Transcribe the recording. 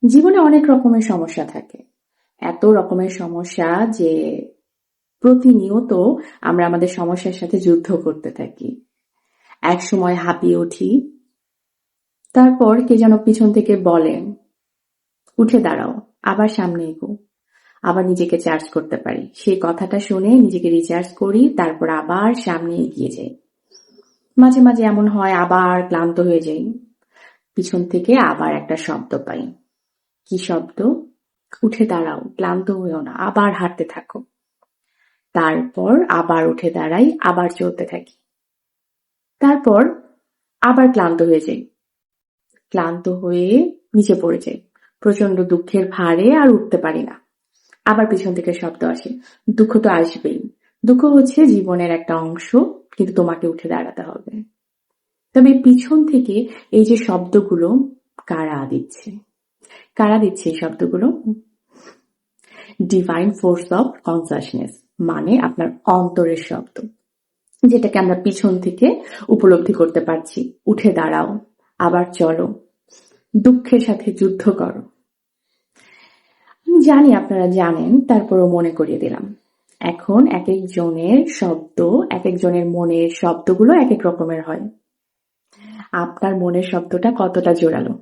জীবনে অনেক রকমের সমস্যা থাকে। এত রকমের সমস্যা যে প্রতিনিয়ত আমরা আমাদের সমস্যার সাথে যুদ্ধ করতে থাকি। একসময় হাঁপিয়ে উঠি, তারপর কে যেন পিছন থেকে বলে, "উঠে দাঁড়াও, আবার সামনে এগো।" আবার নিজেকে চার্জ করতে পারি। সেই কথাটা শুনে নিজেকে রিচার্জ করি, তারপর আবার সামনে এগিয়ে যাই। মাঝে মাঝে এমন হয় আবার ক্লান্ত হয়ে যাই। পিছন থেকে আবার একটা শব্দ পাই। কি শব্দ? উঠে দাঁড়াও, ক্লান্ত হইও না, আবার হাঁটতে থাকো। তারপর আবার উঠে দাঁড়াই, আবার চলতে থাকি। তারপর আবার ক্লান্ত হয়ে যাই। ক্লান্ত হয়ে নিচে পড়ে যাই। প্রচন্ড দুঃখের ভারে আর উঠতে পারি না। আবার পিছন থেকে শব্দ আসে, দুঃখ তো আসবেই। দুঃখ হচ্ছে জীবনের একটা অংশ, কিন্তু তোমাকে উঠে দাঁড়াতে হবে। তবে পিছন থেকে এই যে শব্দগুলো কারা দিচ্ছে? কারা দিচ্ছে এই শব্দগুলো? ডিভাইন ফোর্স অফ কনসাসনেস, মানে আপনার অন্তরের শব্দ, যেটাকে আমরা পিছন থেকে উপলব্ধি করতে পারছি। উঠে দাঁড়াও, আবার চলো, দুঃখের সাথে যুদ্ধ করো। আমি জানি আপনারা জানেন, তারপরও মনে করিয়ে দিলাম। এখন এক একজনের শব্দ, এক একজনের মনের শব্দগুলো এক এক রকমের হয়। আপনার মনের শব্দটা কতটা জোরালো?